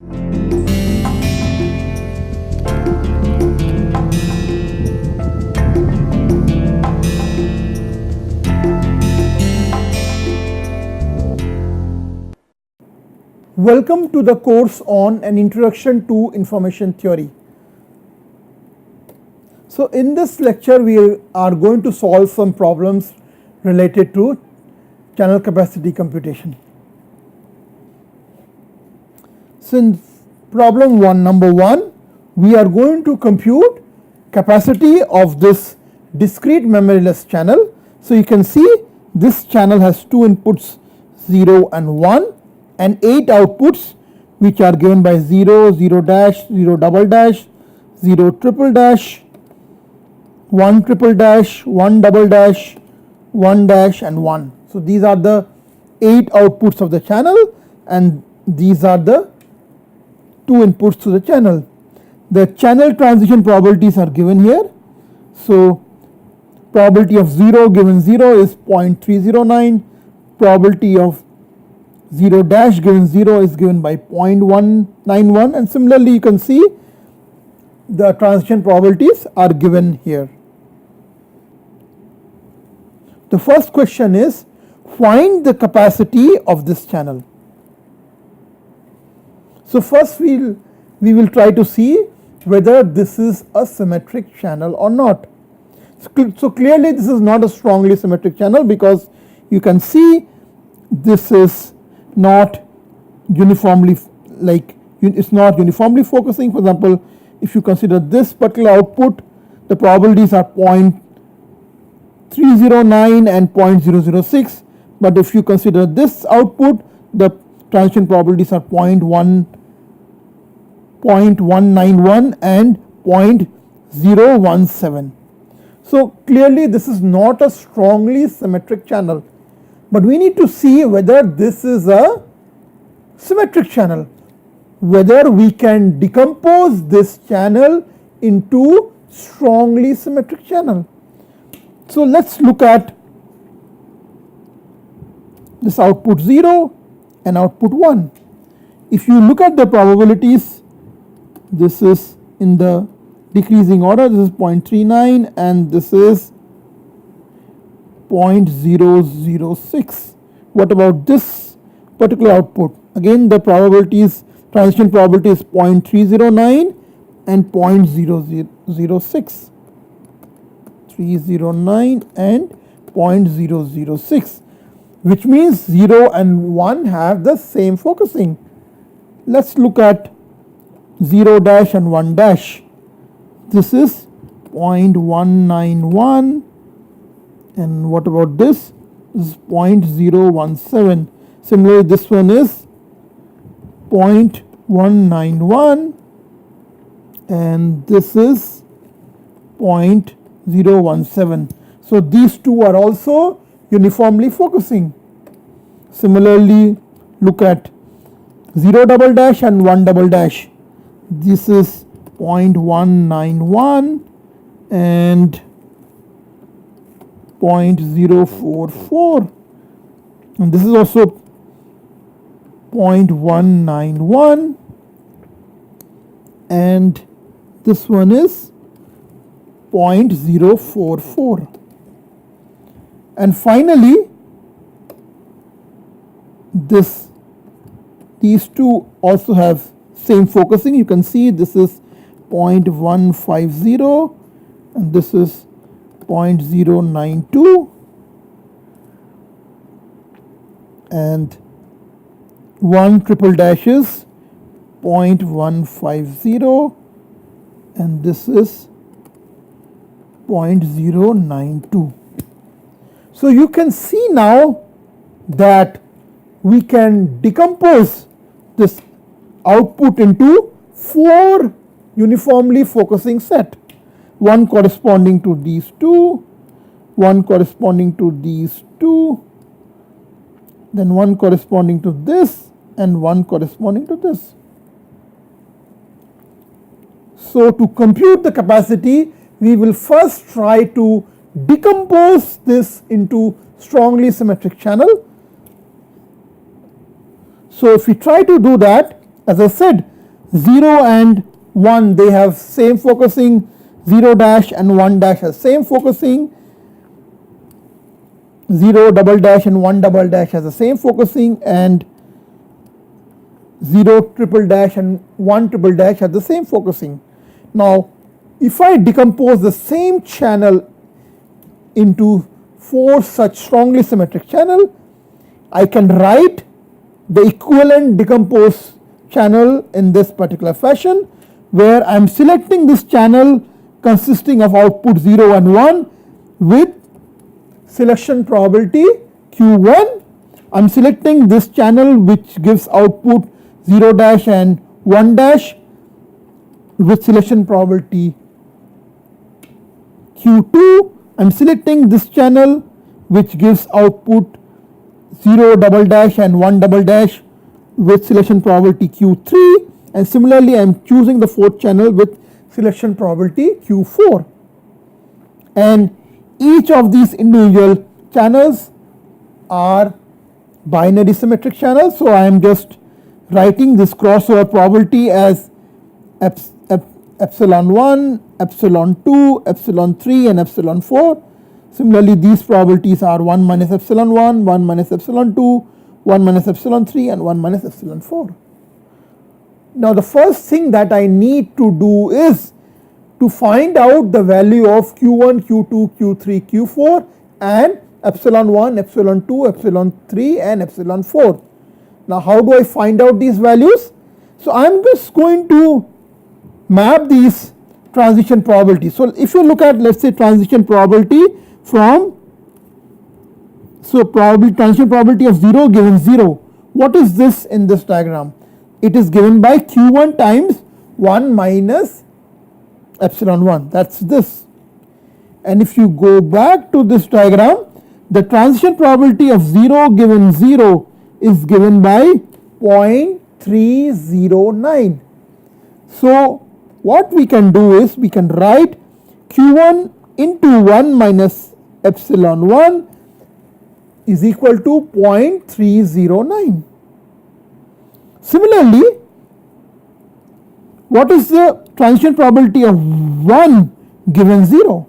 Welcome to the course on an introduction to information theory. So in this lecture we are going to solve some problems related to channel capacity computation. Since problem number one, we are going to compute capacity of this discrete memoryless channel. So you can see this channel has two inputs 0 and 1 and 8 outputs which are given by 0, 0 dash, 0 double dash, 0 triple dash, 1 triple dash, 1 double dash, 1 dash and 1. So these are the 8 outputs of the channel and these are the 2 inputs to the channel. The channel transition probabilities are given here. So probability of 0 given 0 is 0.309, probability of 0 dash given 0 is given by 0.191, and similarly you can see the transition probabilities are given here. The first question is, find the capacity of this channel. So first we will try to see whether this is a symmetric channel or not. So clearly this is not a strongly symmetric channel because you can see this is not uniformly, it's not uniformly focusing. For example, if you consider this particular output, the probabilities are 0.309 and 0.006, but if you consider this output, the transition probabilities are 0.191 and 0.017. So clearly this is not a strongly symmetric channel, but we need to see whether this is a symmetric channel, whether we can decompose this channel into strongly symmetric channel. So let's look at this output 0 and output 1. If you look at the probabilities, this is in the decreasing order, this is 0.39 and this is 0.006. What about this particular output? Again the probabilities, transition probability is 0.309 and 0.006. 309 and 0.006, which means 0 and 1 have the same focusing. Let's look at 0 dash and 1 dash. This is 0.191 and what about this? This is 0.017. Similarly this one is 0.191 and this is 0.017. So these two are also uniformly focusing. Similarly look at 0 double dash and 1 double dash. This is 0.191 and 0.044 and this is also 0.191 and this one is 0.044. And finally these two also have same focusing. You can see this is 0.150 and this is 0.092 and 1 triple dash is 0.150 and this is 0.092. So you can see now that we can decompose this output into 4 uniformly focusing set, one corresponding to these two, one corresponding to these two, then one corresponding to this and one corresponding to this. So to compute the capacity, we will first try to decompose this into strongly symmetric channel. So if we try to do that, As I said, 0 and 1 they have same focusing, 0 dash and 1 dash has same focusing, 0 double dash and 1 double dash has the same focusing, and 0 triple dash and 1 triple dash has the same focusing. Now if I decompose the same channel into 4 such strongly symmetric channel, I can write the equivalent decomposed channel in this particular fashion, where I am selecting this channel consisting of output 0 and 1 with selection probability Q1. I am selecting this channel which gives output 0 dash and 1 dash with selection probability Q2. I am selecting this channel which gives output 0 double dash and 1 double dash with selection probability Q3, and similarly I am choosing the 4th channel with selection probability Q4, and each of these individual channels are binary symmetric channels. So I am just writing this crossover probability as epsilon 1, epsilon 2, epsilon 3 and epsilon 4. Similarly, these probabilities are 1 minus epsilon 1, 1 minus epsilon 2, 1 minus epsilon 3 and 1 minus epsilon 4. Now the first thing that I need to do is to find out the value of Q1, Q2, Q3, Q4 and epsilon 1, epsilon 2, epsilon 3 and epsilon 4. Now how do I find out these values? So I am just going to map these transition probabilities. So if you look at, let's say, transition probability from, so transition probability of 0 given 0. What is this in this diagram? It is given by Q1 times 1 minus epsilon 1, that's this. And if you go back to this diagram, the transition probability of 0 given 0 is given by 0.309. So what we can do is we can write Q1 into 1 minus epsilon 1 is equal to 0.309. Similarly, what is the transition probability of 1 given 0?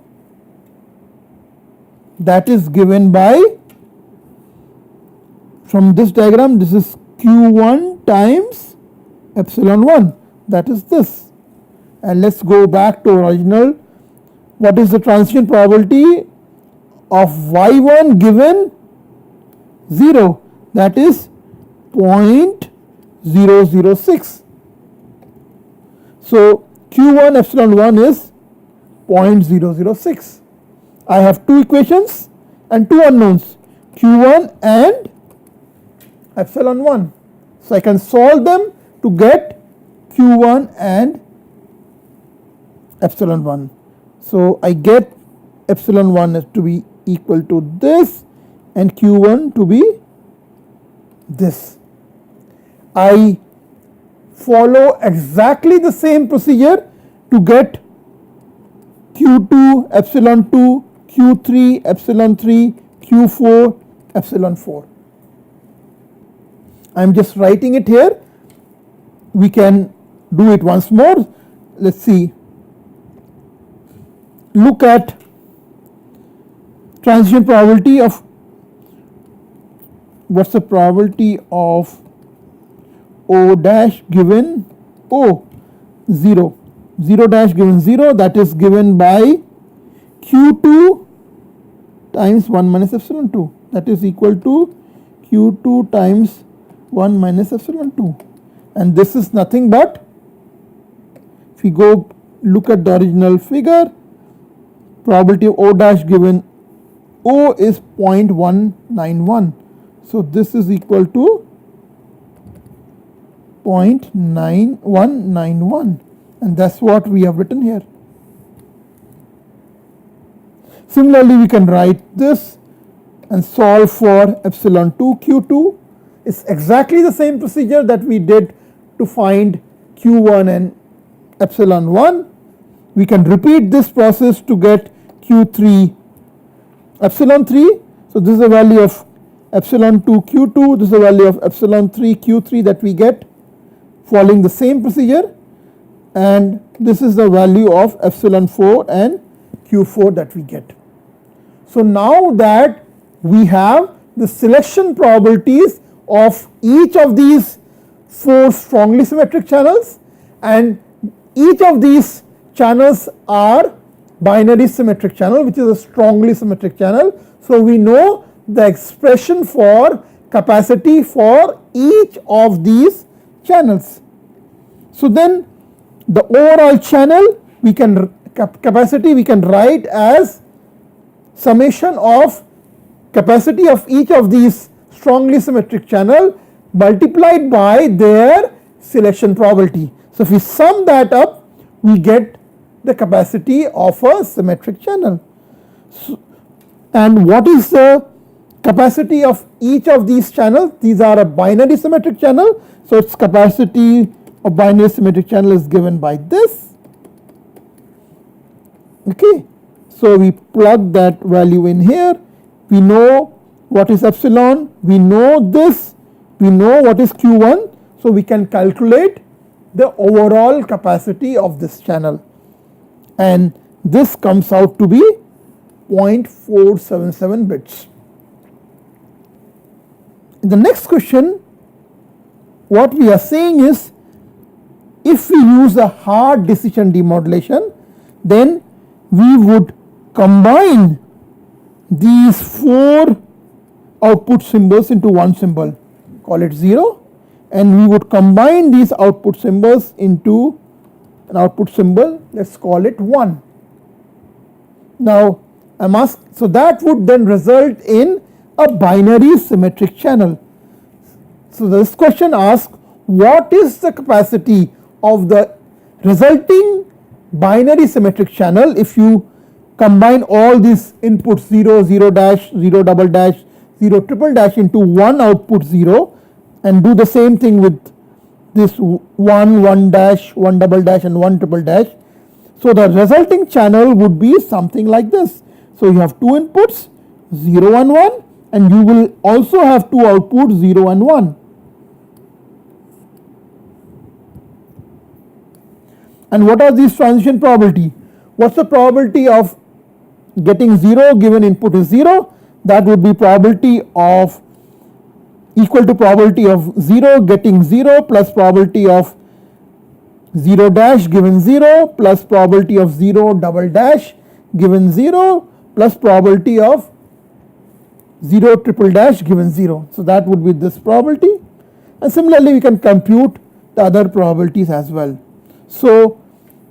That is given by, from this diagram, this is Q1 times epsilon 1, that is this. And let's go back to original. What is the transition probability of y1 given 0? That is 0.006. So Q1 epsilon 1 is 0.006. I have two equations and two unknowns, Q1 and epsilon 1. So I can solve them to get Q1 and epsilon 1. So I get epsilon 1 to be equal to this and Q1 to be this. I follow exactly the same procedure to get Q2 epsilon 2, Q3 epsilon 3, Q4 epsilon 4. I am just writing it here. We can do it once more. Let's see. Look at transition probability of, what's the probability of O dash given O? 0. 0 dash given 0, that is given by Q2 times 1 minus epsilon 2, that is equal to Q2 times 1 minus epsilon 2, and this is nothing but, if we go look at the original figure, probability of O dash given O is 0.191. So this is equal to 0.9191, and that's what we have written here. Similarly, we can write this and solve for epsilon 2 Q2. It's exactly the same procedure that we did to find Q1 and epsilon 1. We can repeat this process to get Q3 epsilon 3. So this is the value of epsilon 2 Q2, this is the value of epsilon 3 Q3 that we get following the same procedure, and this is the value of epsilon 4 and Q4 that we get. So now that we have the selection probabilities of each of these 4 strongly symmetric channels, and each of these channels are binary symmetric channel, which is a strongly symmetric channel. So we know the expression for capacity for each of these channels. So then the overall channel we can capacity we can write as summation of capacity of each of these strongly symmetric channel multiplied by their selection probability. So if we sum that up, we get the capacity of a symmetric channel. So, and what is the capacity of each of these channels? These are a binary symmetric channel, so its capacity of binary symmetric channel is given by this. Okay, so we plug that value in here. We know what is epsilon, we know this, we know what is Q1, so we can calculate the overall capacity of this channel, and this comes out to be 0.477 bits. In the next question, what we are saying is, if we use a hard decision demodulation, then we would combine these 4 output symbols into one symbol, call it 0, and we would combine these output symbols into an output symbol, let's call it 1. Now I'm asked, so that would then result in a binary symmetric channel. So this question asks, what is the capacity of the resulting binary symmetric channel if you combine all these inputs 0, 0 dash, 0 double dash, 0 triple dash into one output 0, and do the same thing with this 1, 1 dash, 1 double dash and 1 triple dash. So the resulting channel would be something like this. So you have 2 inputs 0 and 1, and you will also have 2 outputs 0 and 1. And what are these transition probability? What's the probability of getting 0 given input is 0? That would be probability of equal to probability of 0 getting 0 plus probability of 0 dash given 0 plus probability of 0 double dash given 0 plus probability of 0 triple dash given 0. So that would be this probability, and similarly we can compute the other probabilities as well. So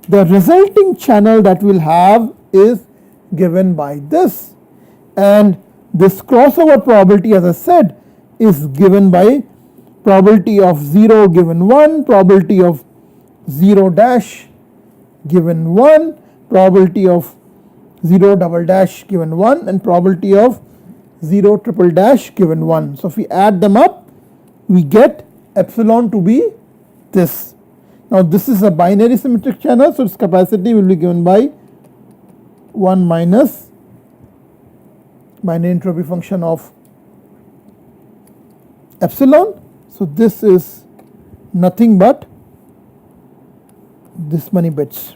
the resulting channel that we'll have is given by this, and this crossover probability, as I said, is given by probability of 0 given 1, probability of 0 dash given 1, probability of 0 double dash given 1, and probability of 0 triple dash given 1. So if we add them up, we get epsilon to be this. Now this is a binary symmetric channel, so its capacity will be given by 1 minus binary entropy function of epsilon. So this is nothing but this many bits.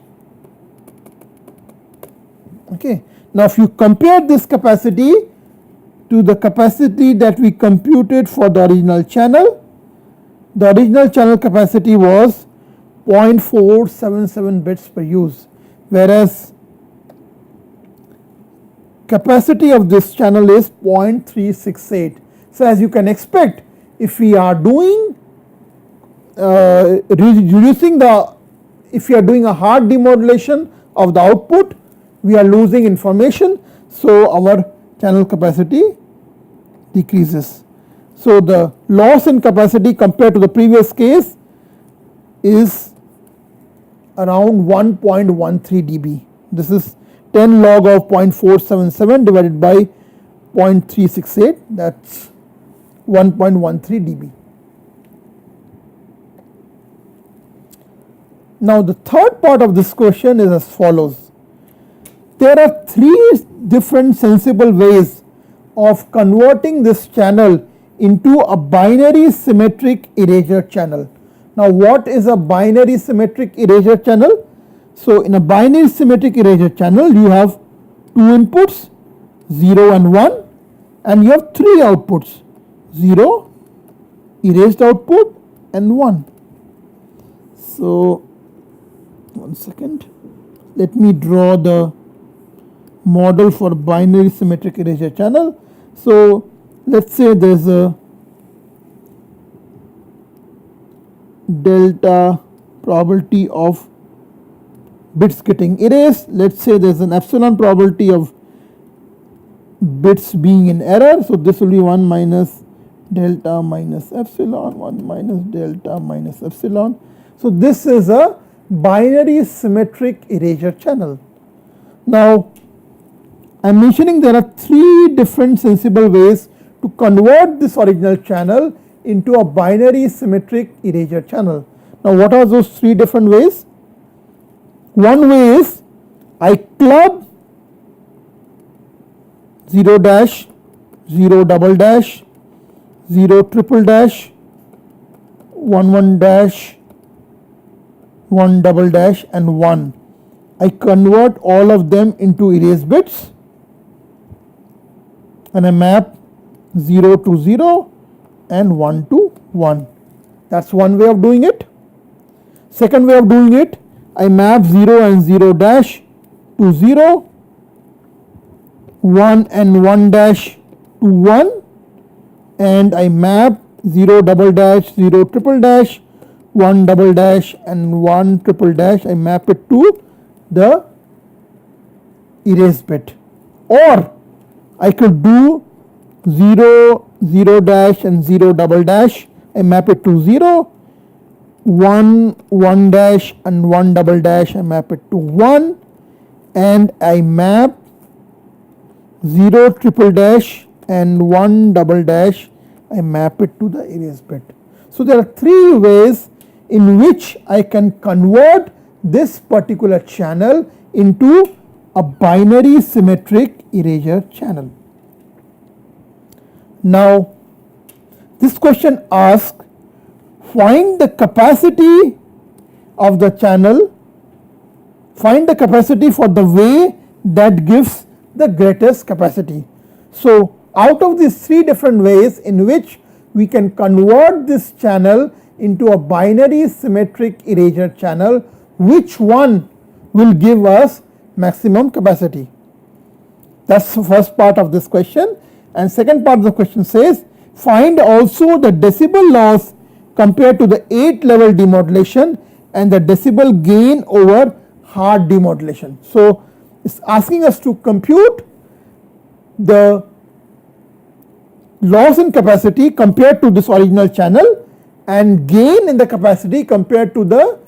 Okay. Now if you compare this capacity to the capacity that we computed for the original channel capacity was 0.477 bits per use, whereas capacity of this channel is 0.368. So as you can expect, if we are doing if we are doing a hard demodulation of the output, we are losing information, so our channel capacity decreases. So the loss in capacity compared to the previous case is around 1.13 dB. This is 10 log of 0.477 divided by 0.368, that's 1.13 dB. Now the third part of this question is as follows. There are 3 different sensible ways of converting this channel into a binary symmetric erasure channel. Now what is a binary symmetric erasure channel? So in a binary symmetric erasure channel you have two inputs 0 and 1 and you have three outputs 0, erased output and 1. So one second, let me draw the model for binary symmetric erasure channel. So let's say there's a delta probability of bits getting erased. Let's say there's an epsilon probability of bits being in error. So this will be 1 minus delta minus epsilon, 1 minus delta minus epsilon. So this is a binary symmetric erasure channel. Now I'm mentioning there are three different sensible ways to convert this original channel into a binary symmetric erasure channel. Now what are those three different ways? One way is I club 0 dash, 0 double dash, 0 triple dash, 1 1 dash, 1 double dash and 1. I convert all of them into erase bits and I map 0 to 0 and 1 to 1. That's one way of doing it. Second way of doing it, I map 0 and 0 dash to 0, 1 and 1 dash to 1 and I map 0 double dash, 0 triple dash, 1 double dash and 1 triple dash. I map it to the erase bit. Or I could do 0, 0 dash and 0 double dash. I map it to 0, 1, 1 dash and 1 double dash. I map it to 1 and I map 0 triple dash and 1 double dash. I map it to the erase bit. So there are three ways in which I can convert this particular channel into a binary symmetric erasure channel. Now this question asks, find the capacity of the channel, find the capacity for the way that gives the greatest capacity. So out of these three different ways in which we can convert this channel into a binary symmetric erasure channel, which one will give us maximum capacity? That's the first part of this question. And second part of the question says, find also the decibel loss compared to the 8-level demodulation and the decibel gain over hard demodulation. So it's asking us to compute the loss in capacity compared to this original channel and gain in the capacity compared to the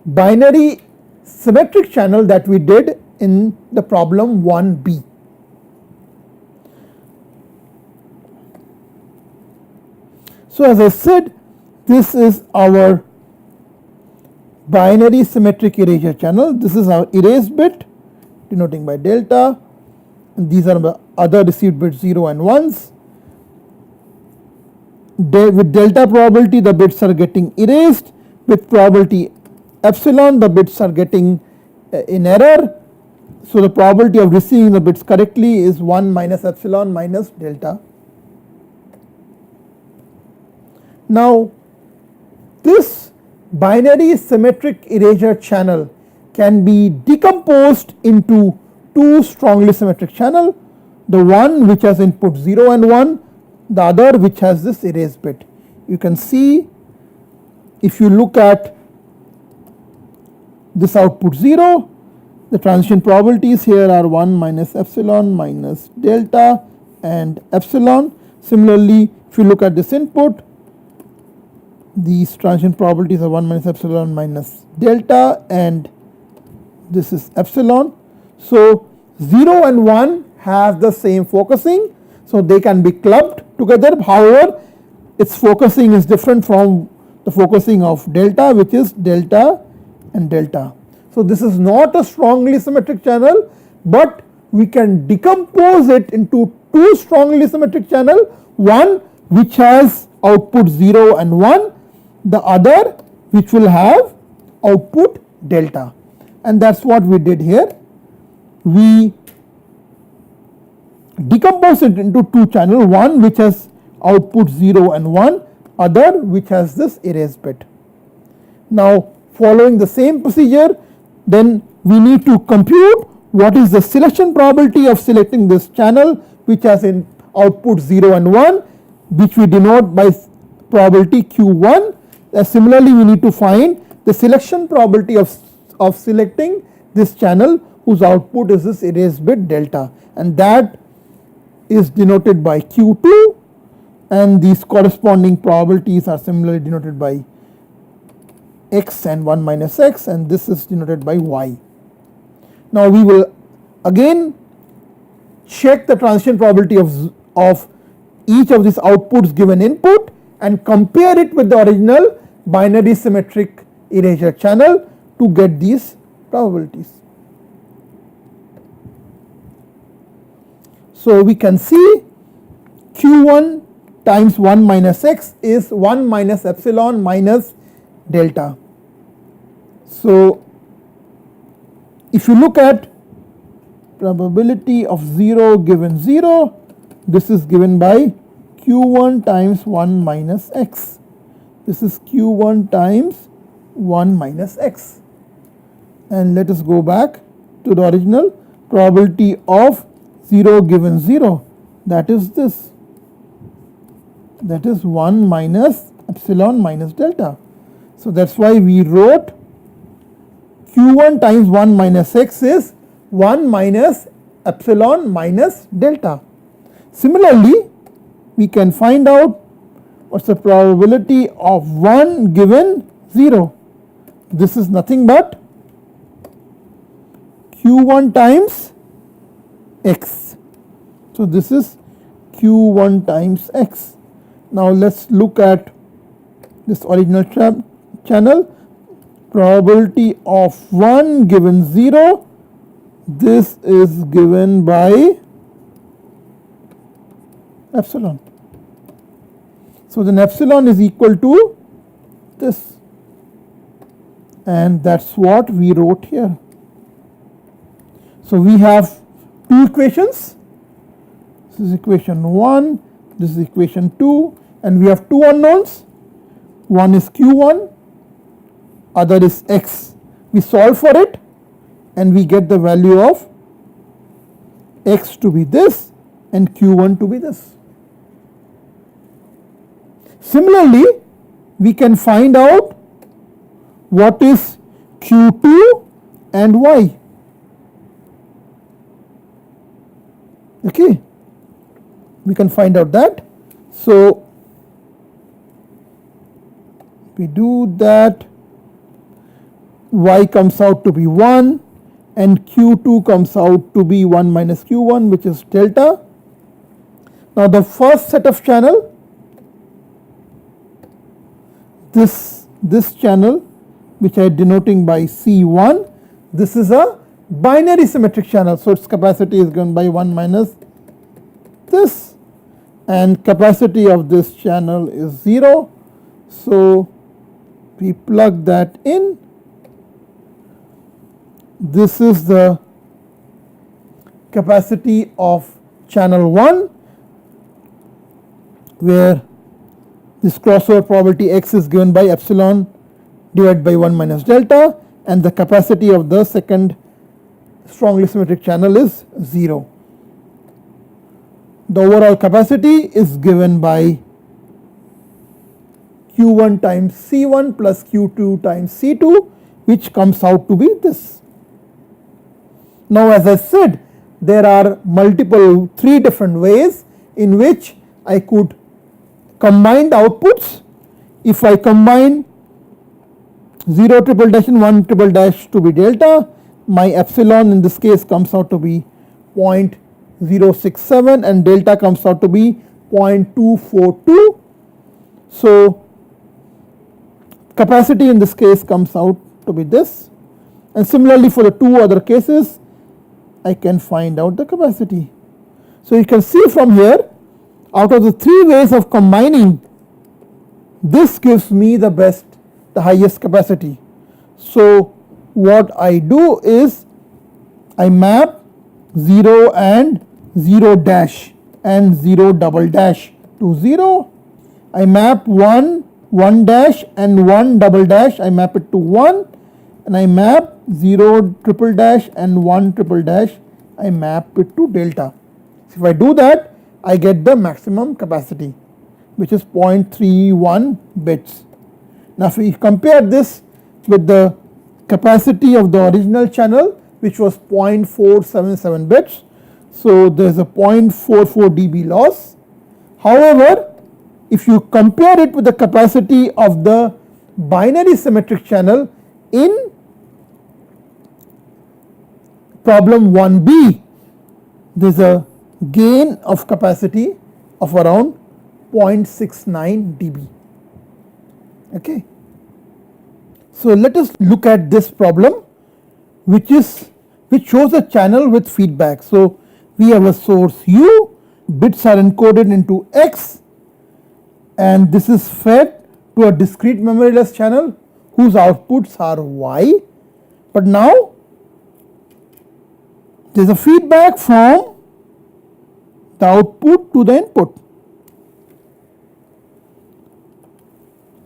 binary symmetric channel that we did in the problem 1b. So as I said, this is our binary symmetric erasure channel. This is our erase bit denoting by delta, and these are the other received bits 0 and 1s. With delta probability the bits are getting erased, with probability epsilon the bits are getting in error. So the probability of receiving the bits correctly is 1 minus epsilon minus delta. Now this binary symmetric erasure channel can be decomposed into two strongly symmetric channel, the one which has input 0 and 1, the other which has this erase bit. You can see if you look at this output 0, the transition probabilities here are 1 minus epsilon minus delta and epsilon. Similarly, if you look at this input, these transition probabilities are 1 minus epsilon minus delta and this is epsilon. So 0 and 1 have the same focusing, so they can be clubbed together. However, its focusing is different from the focusing of delta, which is delta and delta. So this is not a strongly symmetric channel, but we can decompose it into two strongly symmetric channel, one which has output 0 and 1 the other which will have output delta, and that is what we did here. We decompose it into two channels, one which has output 0 and 1, other which has this erase bit. Now following the same procedure, then we need to compute what is the selection probability of selecting this channel which has in output 0 and 1, which we denote by probability Q1. Similarly, we need to find the selection probability of selecting this channel whose output is this erase bit delta, and that is denoted by Q2, and these corresponding probabilities are similarly denoted by x and 1 minus x, and this is denoted by y. Now we will again check the transition probability of each of these outputs given input and compare it with the original binary symmetric erasure channel to get these probabilities. So we can see Q1 times 1 minus x is 1 minus epsilon minus delta. So if you look at probability of 0 given 0, this is given by Q1 times 1 minus x. This is Q1 times 1 minus x. And let us go back to the original probability of 0 given 0, that is this, that is 1 minus epsilon minus delta. So that is why we wrote Q1 times 1 minus x is 1 minus epsilon minus delta. Similarly, we can find out what is the probability of 1 given 0. This is nothing but Q1 times x. So this is Q1 times x. Now let us look at this original channel. Probability of 1 given 0, this is given by epsilon. So then epsilon is equal to this, and that is what we wrote here. So we have two equations. This is equation 1, this is equation 2, and we have two unknowns. One is Q1, other is x. We solve for it and we get the value of x to be this and Q1 to be this. Similarly, we can find out what is Q2 and y. Okay, we can find out that. So we do that, y comes out to be 1 and Q2 comes out to be 1 minus Q1, which is delta. Now the first set of channel, this channel which I am denoting by C1, this is a binary symmetric channel, so its capacity is given by 1 minus this, and capacity of this channel is 0. So we plug that in. This is the capacity of channel 1, where this crossover probability x is given by epsilon divided by 1 minus delta, and the capacity of the second strongly symmetric channel is 0. The overall capacity is given by Q1 times C1 plus Q2 times C2, which comes out to be this. Now as I said, there are three different ways in which I could combine the outputs. If I combine 0 triple dash and 1 triple dash to be delta, my epsilon in this case comes out to be 0.067 and delta comes out to be 0.242. So capacity in this case comes out to be this, and similarly for the two other cases I can find out the capacity. So you can see from here, out of the three ways of combining this gives me the highest capacity. So what I do is I map 0 and 0 dash and 0 double dash to 0. I map 1, 1 dash and 1 double dash, I map it to 1, and I map 0 triple dash and 1 triple dash, I map it to delta. So if I do that, I get the maximum capacity, which is 0.31 bits. Now if we compare this with the capacity of the original channel, which was 0.477 bits, so there is a 0.44 dB loss. However, if you compare it with the capacity of the binary symmetric channel in problem 1b, there is a gain of capacity of around 0.69 dB. Okay. So let us look at this problem, which shows a channel with feedback. So we have a source U, bits are encoded into X, and this is fed to a discrete memoryless channel whose outputs are Y. But now there is a feedback from the output to the input.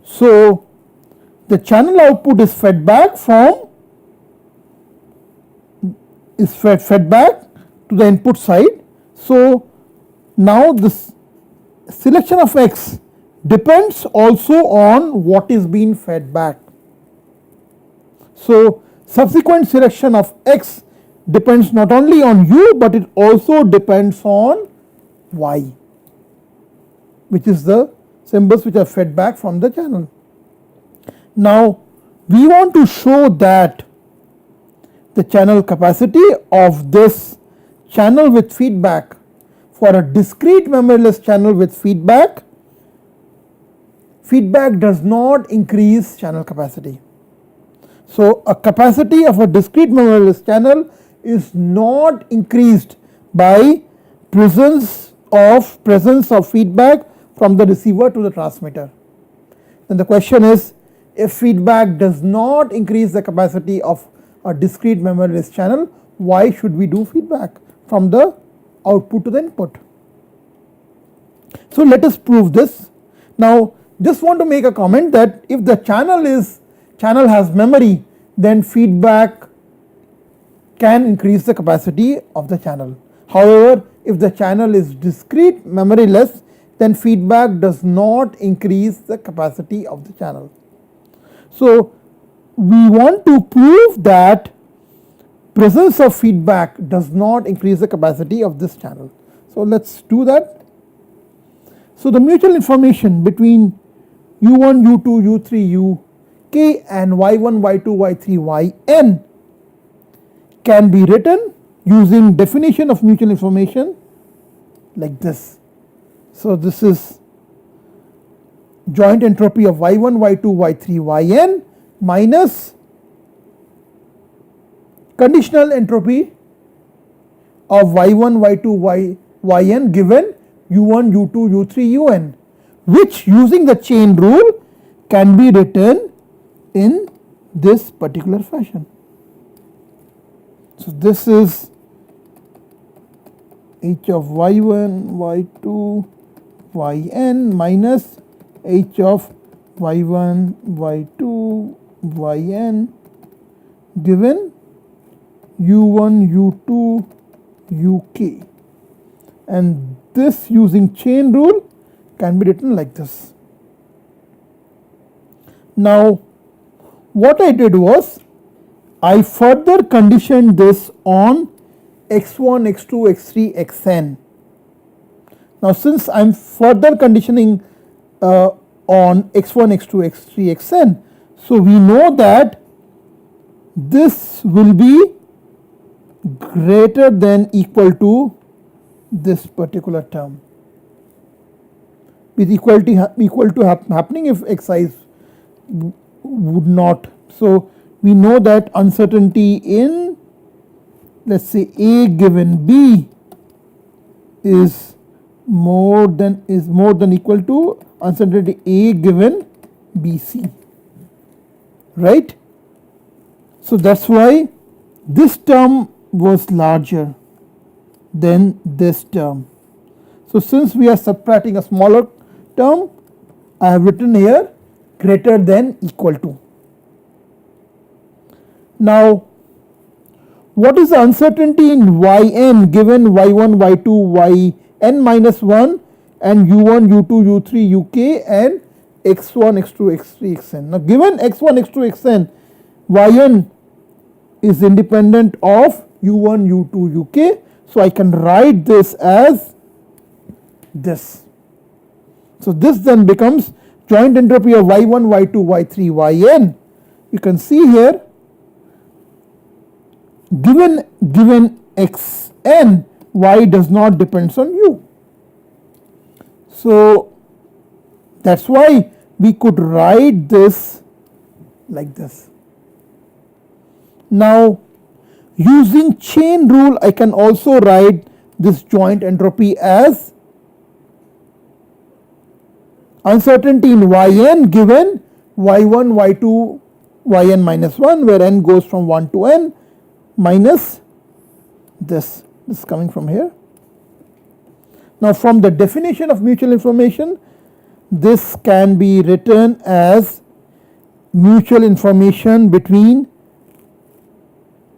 So the channel output is fed back to the input side. So now this selection of X depends also on what is being fed back. So subsequent selection of X depends not only on U, but it also depends on Y, which is the symbols which are fed back from the channel. Now we want to show that the channel capacity of this channel with feedback for a discrete memoryless channel with feedback does not increase channel capacity. So a capacity of a discrete memoryless channel is not increased by presence of feedback from the receiver to the transmitter. Then the question is, if feedback does not increase the capacity of a discrete memoryless channel, why should we do feedback from the output to the input? So let us prove this. Now just want to make a comment that if the channel has memory, then feedback can increase the capacity of the channel. However, if the channel is discrete memoryless, then feedback does not increase the capacity of the channel. So we want to prove that presence of feedback does not increase the capacity of this channel. So let's do that. So the mutual information between U1, U2, U3, Uk and Y1, Y2, Y3, Yn can be written using definition of mutual information like this. So this is joint entropy of Y1, Y2, Y3, Yn minus conditional entropy of Y1, Y2, Yn given U1, U2, U3, Un, which using the chain rule can be written in this particular fashion. So this is H of Y1, Y2, Yn minus H of Y1, Y2, Yn given U1, U2, Uk, and this using chain rule can be written like this. Now what I did was I further conditioned this on x1, x2, x3, xn. Now since I am further conditioning on x1, x2, x3, xn, so we know that this will be greater than equal to this particular term, with equality happening if xi would not. So we know that uncertainty in, let's say, A given B is more than equal to uncertainty A given BC, right? So that's why this term was larger than this term. So since we are subtracting a smaller term, I have written here greater than equal to. Now what is the uncertainty in yn given y1, y2, yn minus 1 and u1, u2, u3, uk and x1, x2, x3, xn. Now given x1, x2, xn, yn is independent of u1, u2, uk. So I can write this as this. So this then becomes joint entropy of y1, y2, y3, yn. You can see here, given xn, y does not depends on u. So that's why we could write this like this. Now using chain rule, I can also write this joint entropy as uncertainty in yn given y1, y2, yn minus 1, where n goes from 1 to n, minus this is coming from here. Now from the definition of mutual information, this can be written as mutual information between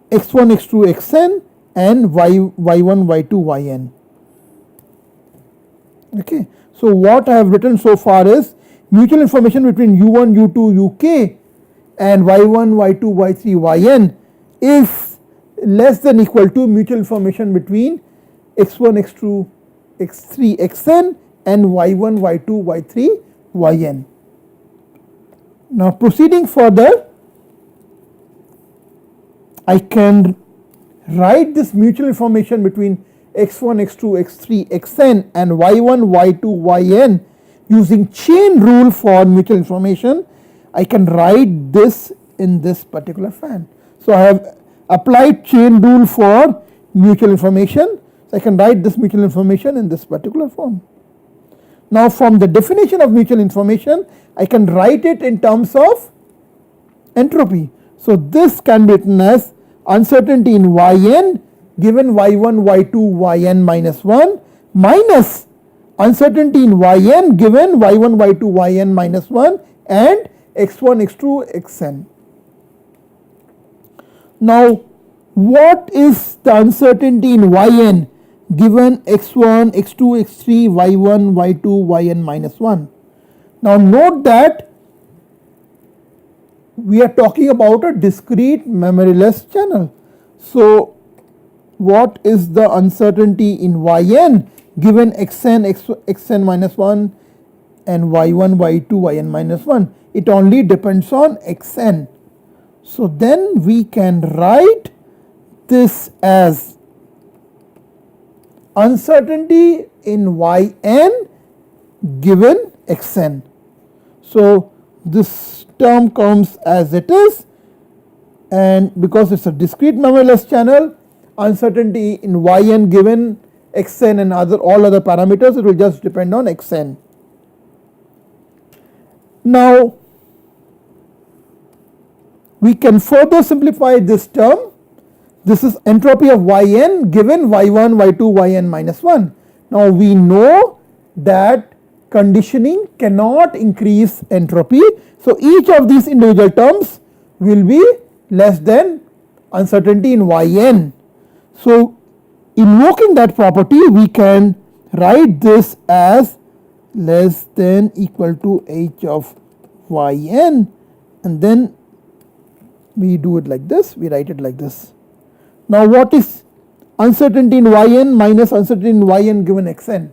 x1, x2, xn and y1, y2, yn. Okay. So what I have written so far is mutual information between u1, u2, uk and y1, y2, y3, yn is less than equal to mutual information between x1, x2, x3, xn and y1, y2, y3, yn. Now proceeding further, I can write this mutual information between x1, x2, x3, xn and y1, y2, yn using chain rule for mutual information. I can write this in this particular fashion. So I have applied chain rule for mutual information. So I can write this mutual information in this particular form. Now from the definition of mutual information, I can write it in terms of entropy. So this can be written as uncertainty in yn given y1, y2, yn minus 1 minus uncertainty in yn given y1, y2, yn minus 1 and x1, x2, xn. Now what is the uncertainty in yn given x1, x2, x3, y1, y2, yn minus 1? Now note that we are talking about a discrete memoryless channel. So what is the uncertainty in yn given xn, xn minus 1 and y1, y2, yn minus 1? It only depends on xn. So then we can write this as uncertainty in yn given xn. So this term comes as it is, and because it's a discrete memoryless channel, uncertainty in yn given xn and all other parameters, it will just depend on xn. Now we can further simplify this term. This is entropy of yn given y1, y2, yn minus 1. Now we know that conditioning cannot increase entropy. So each of these individual terms will be less than uncertainty in yn. So invoking that property, we can write this as less than equal to h of yn, and then we do it like this, we write it like this. Now what is uncertainty in yn minus uncertainty in yn given xn?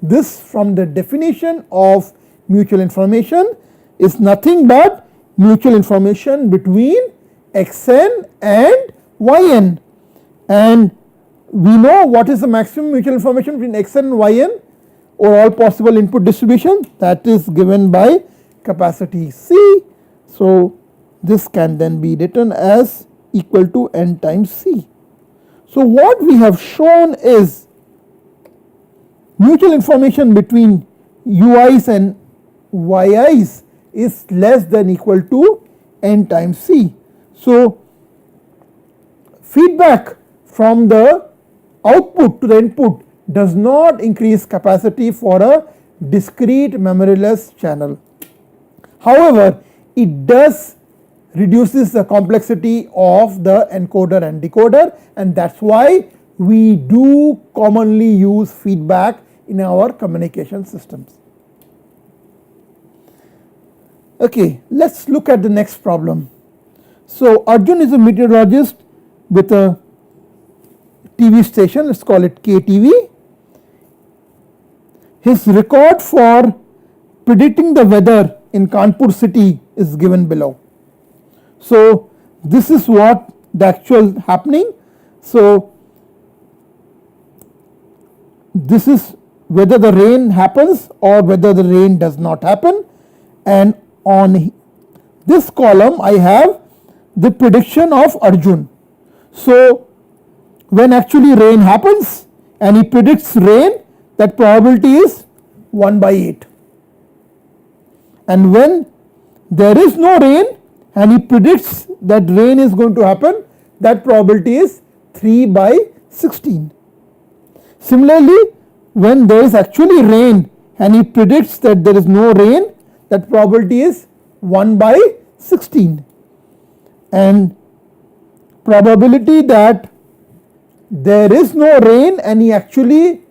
This from the definition of mutual information is nothing but mutual information between xn and yn, and we know what is the maximum mutual information between xn and yn or all possible input distribution, that is given by capacity C. So this can then be written as equal to n times C. So what we have shown is mutual information between ui's and yi's is less than equal to n times c. So feedback from the output to the input does not increase capacity for a discrete memoryless channel. However, it does reduces the complexity of the encoder and decoder, and that is why we do commonly use feedback in our communication systems. Okay, let us look at the next problem. So Arjun is a meteorologist with a TV station, let us call it KTV. His record for predicting the weather in Kanpur city is given below. So this is what the actual happening. So this is whether the rain happens or whether the rain does not happen, and on this column I have the prediction of Arjun. So when actually rain happens and he predicts rain, that probability is 1 by 8, and when there is no rain and he predicts that rain is going to happen, that probability is 3 by 16. Similarly, when there is actually rain and he predicts that there is no rain, that probability is 1 by 16, and probability that there is no rain and he actually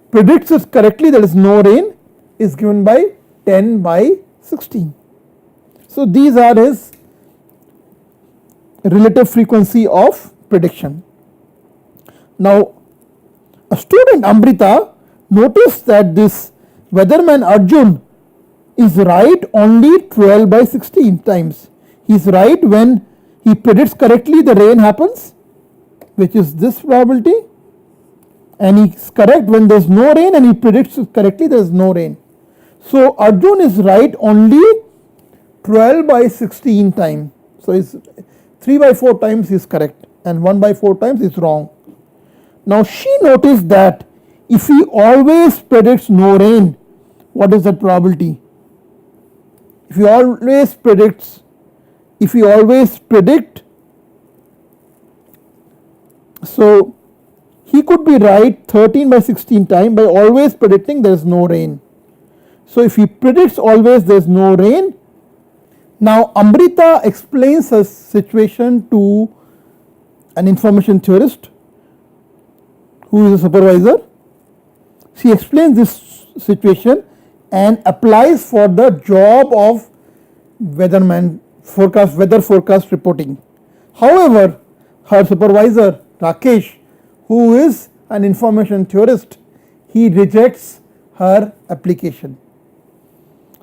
predicts it correctly, that is no rain, is given by 10 by 16. So these are his relative frequency of prediction. Now a student Amrita noticed that this weatherman Arjun is right only 12 by 16 times. He is right when he predicts correctly the rain happens, which is this probability, and he is correct when there is no rain and he predicts correctly there is no rain. So Arjun is right only 12 by 16 times. So is 3 by 4 times is correct and 1 by 4 times is wrong. Now she noticed that if he always predicts no rain, what is that probability? If he always predict, so he could be right 13 by 16 times by always predicting there is no rain. So if he predicts always there is no rain. Now Amrita explains her situation to an information theorist who is a supervisor. She explains this situation and applies for the job of weather forecast reporting. However, her supervisor Rakesh, who is an information theorist, he rejects her application.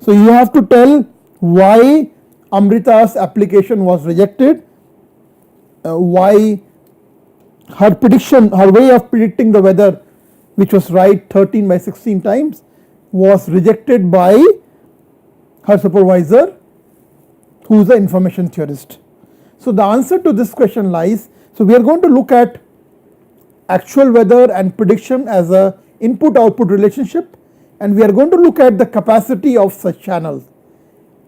So you have to tell why Amrita's application was rejected, why her prediction, her way of predicting the weather, which was right 13 by 16 times, was rejected by her supervisor, who is an information theorist. So the answer to this question lies, so we are going to look at actual weather and prediction as a input output relationship, and we are going to look at the capacity of such channels,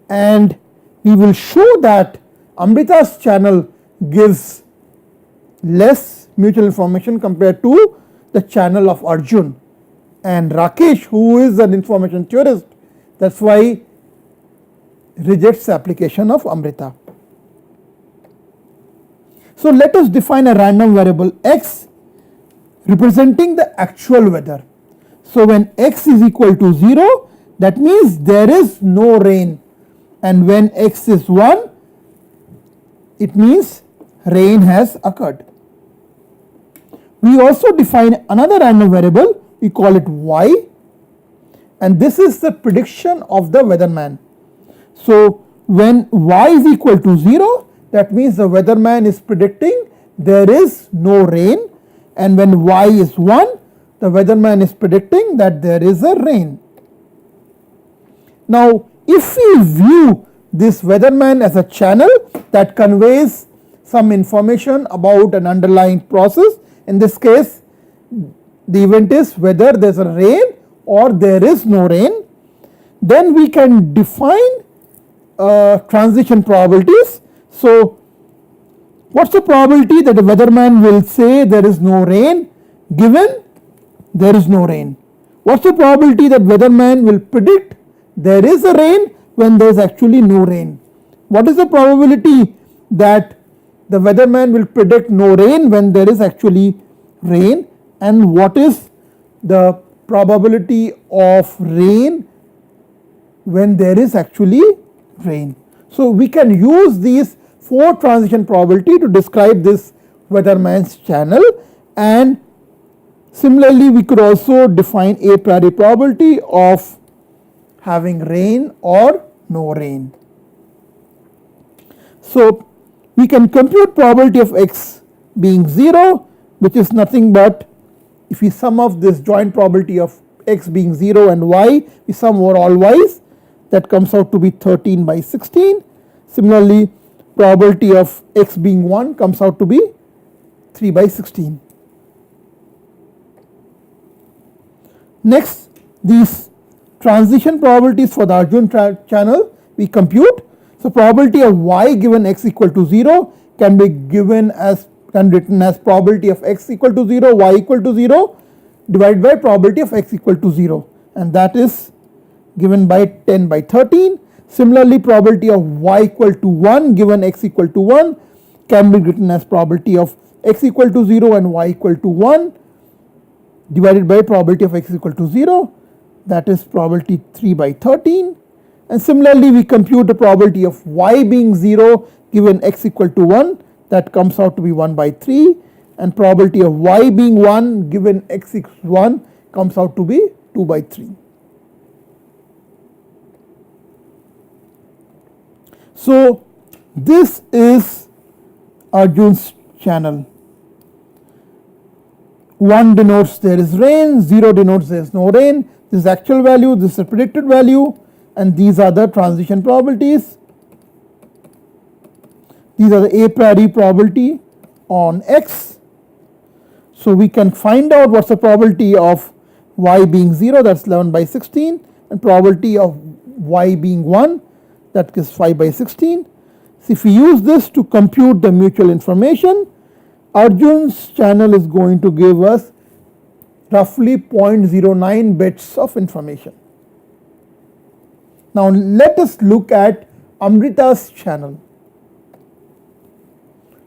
and we will show that Amrita's channel gives less mutual information compared to the channel of Arjun, and Rakesh, who is an information theorist, that is why rejects the application of Amrita. So let us define a random variable x representing the actual weather. So when x is equal to 0, that means there is no rain, and when x is 1, it means rain has occurred. We also define another random variable, we call it y, and this is the prediction of the weatherman. So when y is equal to 0, that means the weatherman is predicting there is no rain, and when y is 1, the weatherman is predicting that there is a rain. Now if we view this weatherman as a channel that conveys some information about an underlying process, in this case the event is whether there is a rain or there is no rain, then we can define transition probabilities. So what's the probability that the weatherman will say there is no rain given there is no rain? What's the probability that weatherman will predict there is a rain when there is actually no rain? What is the probability that the weatherman will predict no rain when there is actually rain, and what is the probability of rain when there is actually rain? So we can use these 4 transition probability to describe this weatherman's channel, and similarly we could also define a priori probability of having rain or no rain. So we can compute probability of x being 0, which is nothing but, if we sum of this joint probability of x being 0 and y, we sum over all y's, that comes out to be 13 by 16. Similarly, probability of x being 1 comes out to be 3 by 16. Next, these transition probabilities for the Arjun channel we compute. So probability of y given x equal to 0 can be written as probability of x equal to 0, y equal to 0 divided by probability of x equal to 0, and that is given by 10 by 13. Similarly, probability of y equal to 1 given x equal to 1 can be written as probability of x equal to 0 and y equal to 1 divided by probability of x equal to 0, that is probability 3 by 13. And similarly, we compute the probability of y being 0 given x equal to 1, that comes out to be 1 by 3, and probability of y being 1 given x equals 1 comes out to be 2 by 3. So this is Arjun's channel. 1 denotes there is rain, 0 denotes there is no rain, this is actual value, this is a predicted value, and these are the transition probabilities. These are the a priori probability on x. So we can find out what's the probability of y being 0, that's 11 by 16, and probability of y being 1, that is 5 by 16. So if we use this to compute the mutual information, Arjun's channel is going to give us roughly 0.09 bits of information. Now let us look at Amrita's channel.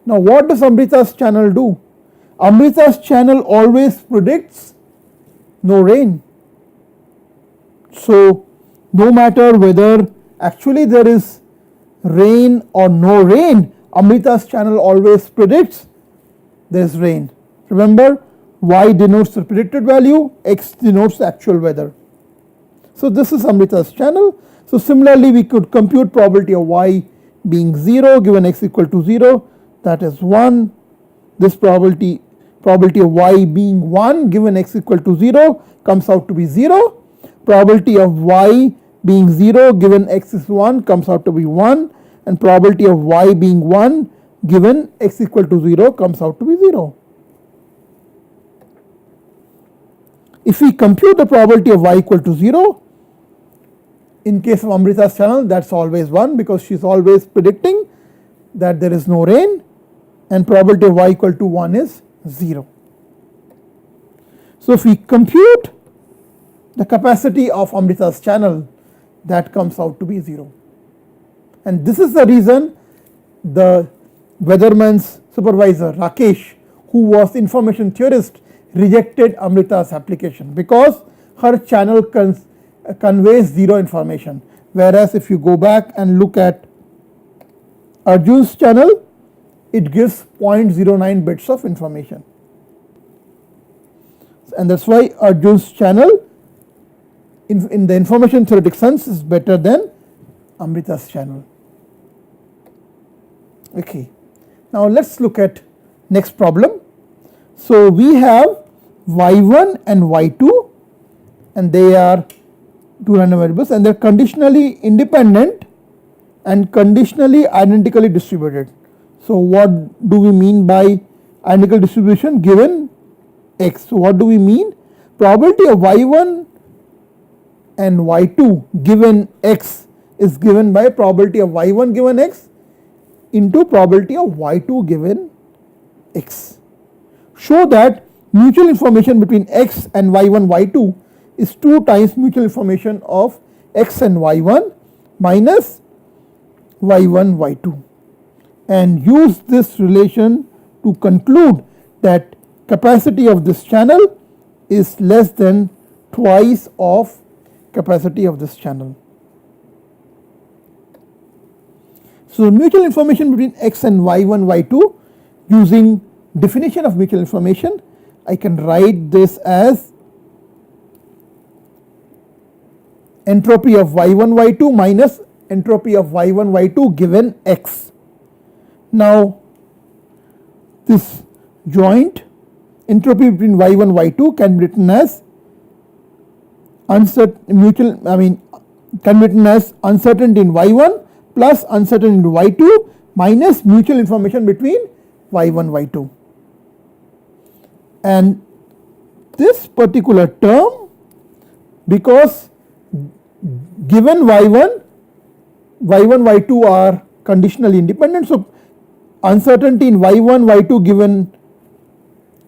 Now what does Amrita's channel do? Amrita's channel always predicts no rain. So no matter whether actually there is rain or no rain, Amrita's channel always predicts there is rain. Remember, y denotes the predicted value, x denotes the actual weather. So this is Amrita's channel. So similarly, we could compute probability of y being 0 given x equal to 0, that is 1. This probability of y being 1 given x equal to 0 comes out to be 0. Probability of y being 0 given x is 1 comes out to be 1, and probability of y being 1 given x equal to 0 comes out to be 0. If we compute the probability of y equal to 0, in case of Amrita's channel, that's always 1 because she is always predicting that there is no rain, and probability of y equal to 1 is 0. So if we compute the capacity of Amrita's channel, that comes out to be 0. And this is the reason the weatherman's supervisor Rakesh, who was information theorist, rejected Amrita's application because her channel conveys 0 information, whereas if you go back and look at Arjun's channel, it gives 0.09 bits of information, and that's why Arjun's channel in the information theoretic sense is better than Amrita's channel. Okay, now let's look at next problem. So we have y1 and y2, and they are two random variables, and they are conditionally independent and conditionally identically distributed. So what do we mean by identical distribution given x? So what do we mean? Probability of y1 and y2 given x is given by probability of y1 given x into probability of y2 given x. Show that mutual information between x and y1 y2 is 2 times mutual information of x and y1 minus y1 y2, and use this relation to conclude that capacity of this channel is less than twice of capacity of this channel. So mutual information between x and y1 y2, using definition of mutual information, I can write this as entropy of y1 y2 minus entropy of y1 y2 given x. Now this joint entropy between y1 y2 can be written as uncertainty in y1 plus uncertainty in y2 minus mutual information between y1 y2, and this particular term, because given y1 y2 are conditionally independent, so uncertainty in y1 y2 given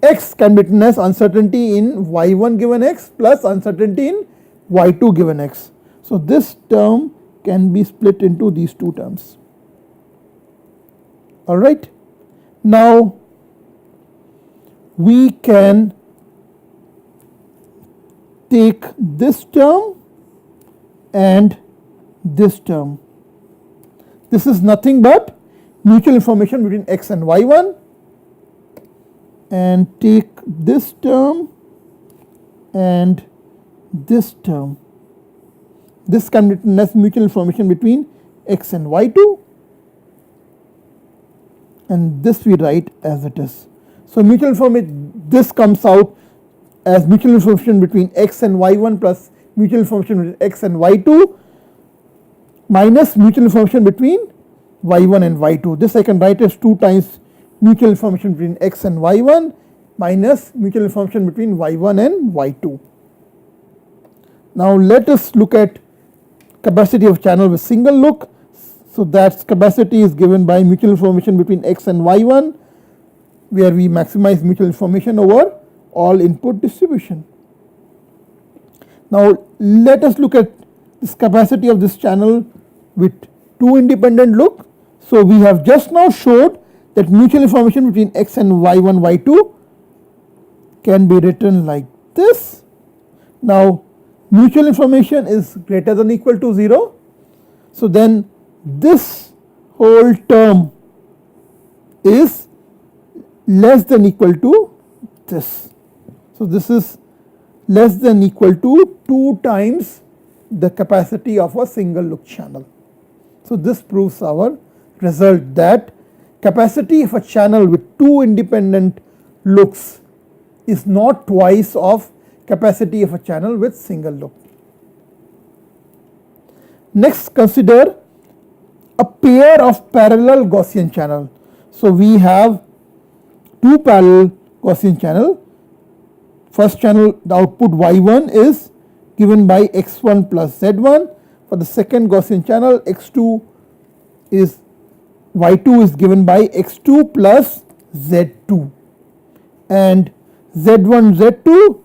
x can be written as uncertainty in y1 given x plus uncertainty in y2 given x. So this term can be split into these two terms. Alright, now we can take this term and this term. This is nothing but mutual information between x and y1, and take this term and this term. This can be written as mutual information between x and y2, and this we write as it is. So mutual information, this comes out as mutual information between x and y1 plus mutual information between x and y2 minus mutual information between y1 and y2. This I can write as 2 times mutual information between x and y1 minus mutual information between y1 and y2. Now let us look at capacity of channel with single look. So that capacity is given by mutual information between x and y1, where we maximize mutual information over all input distribution. Now let us look at this capacity of this channel with two independent look. So we have just now showed that mutual information between x and y1 y2 can be written like this. Now mutual information is greater than or equal to 0, so then this whole term is less than or equal to this. So this is less than or equal to 2 times the capacity of a single look channel. So this proves our result that capacity of a channel with 2 independent looks is not twice of capacity of a channel with single look. Next, consider a pair of parallel Gaussian channel. So we have 2 parallel Gaussian channel. First channel, the output y1 is given by x1 plus z1. For the second Gaussian channel, y2 is given by x2 plus z2, and z1 z2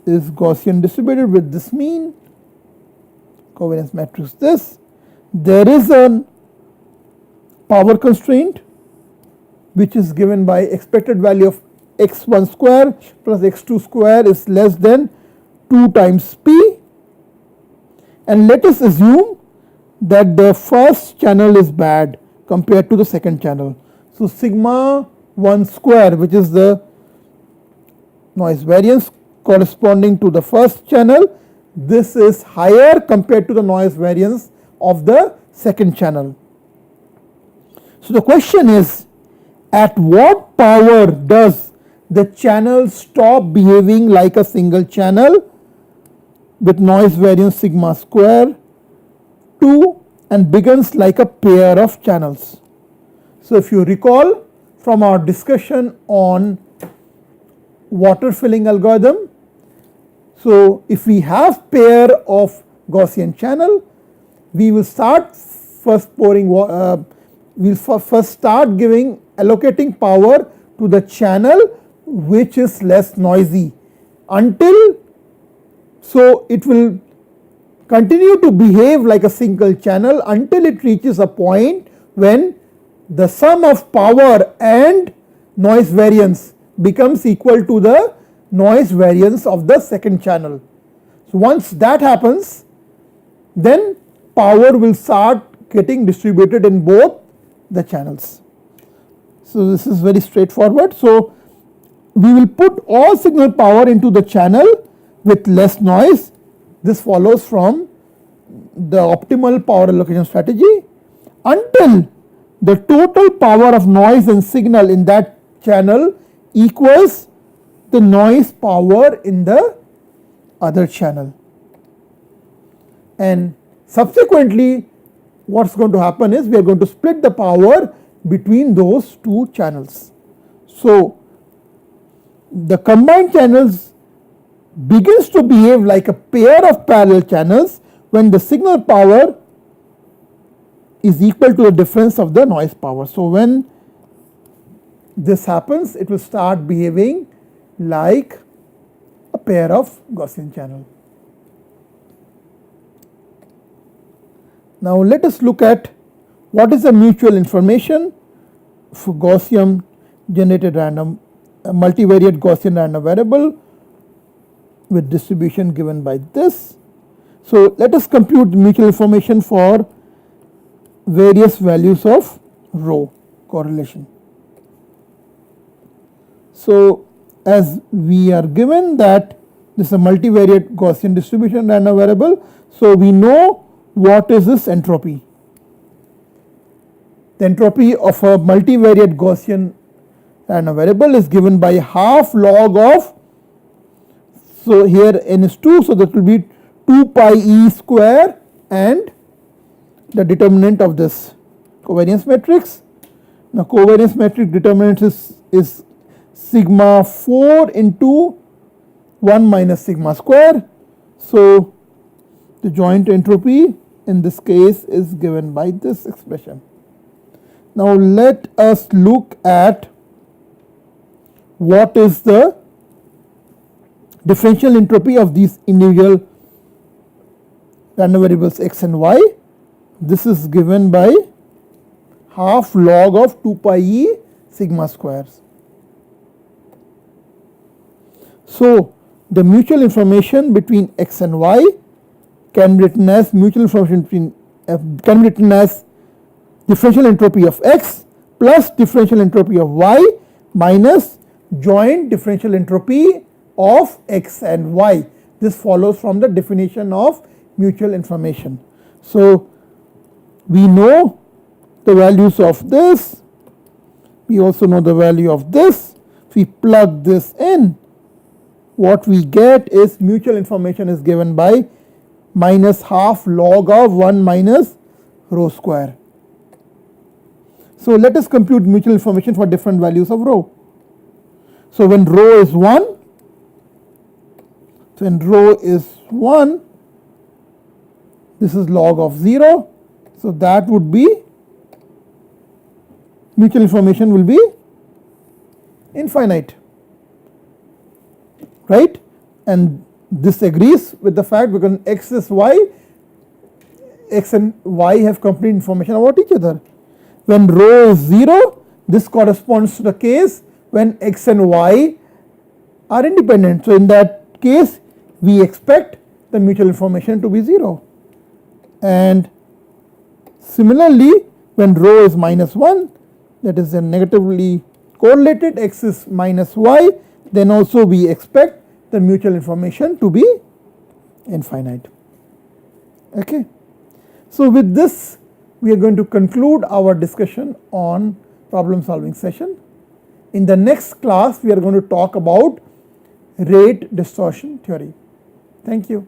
is Gaussian distributed with this mean covariance matrix this. There is a power constraint which is given by expected value of x1 square plus x2 square is less than 2 times p, and let us assume that the first channel is bad compared to the second channel. So sigma 1 square, which is the noise variance corresponding to the first channel, this is higher compared to the noise variance of the second channel. So the question is, at what power does the channel stop behaving like a single channel with noise variance sigma square 2 and begins like a pair of channels? So if you recall from our discussion on water filling algorithm, So if we have pair of Gaussian channel, we will start first pouring, we'll first start giving allocating power to the channel which is less noisy until, so it will continue to behave like a single channel until it reaches a point when the sum of power and noise variance becomes equal to the noise variance of the second channel. So once that happens, then power will start getting distributed in both the channels. So this is very straightforward. So we will put all signal power into the channel with less noise. This follows from the optimal power allocation strategy until the total power of noise and signal in that channel equals the noise power in the other channel. And subsequently what's going to happen is we are going to split the power between those two channels. So the combined channels begins to behave like a pair of parallel channels when the signal power is equal to the difference of the noise power. So when this happens, it will start behaving like a pair of Gaussian channel. Now let us look at what is the mutual information for Gaussian generated random, a multivariate Gaussian random variable with distribution given by this. So let us compute the mutual information for various values of rho correlation. So as we are given that this is a multivariate Gaussian distribution random variable, so we know what is this entropy. The entropy of a multivariate Gaussian random variable is given by half log of, so here n is 2, so that will be 2 pi e square and the determinant of this covariance matrix. Now covariance matrix determinant is sigma 4 into 1 minus sigma square. So the joint entropy in this case is given by this expression. Now let us look at what is the differential entropy of these individual random variables x and y. This is given by half log of 2 pi e sigma squares. So the mutual information between x and y can be written as mutual information between can be written as differential entropy of x plus differential entropy of y minus joint differential entropy of x and y. This follows from the definition of mutual information. So we know the values of this, we also know the value of this. If we plug this in, what we get is mutual information is given by minus half log of 1 minus rho square. So let us compute mutual information for different values of rho. So when rho is 1, this is log of 0, so that would be mutual information will be infinite, right? And this agrees with the fact because x is y, x and y have complete information about each other. When rho is 0, this corresponds to the case when x and y are independent. So in that case we expect the mutual information to be 0. And similarly when rho is minus 1, that is negatively correlated, x is minus y, then also we expect the mutual information to be infinite. Okay. So with this we are going to conclude our discussion on problem solving session. In the next class we are going to talk about rate distortion theory. Thank you.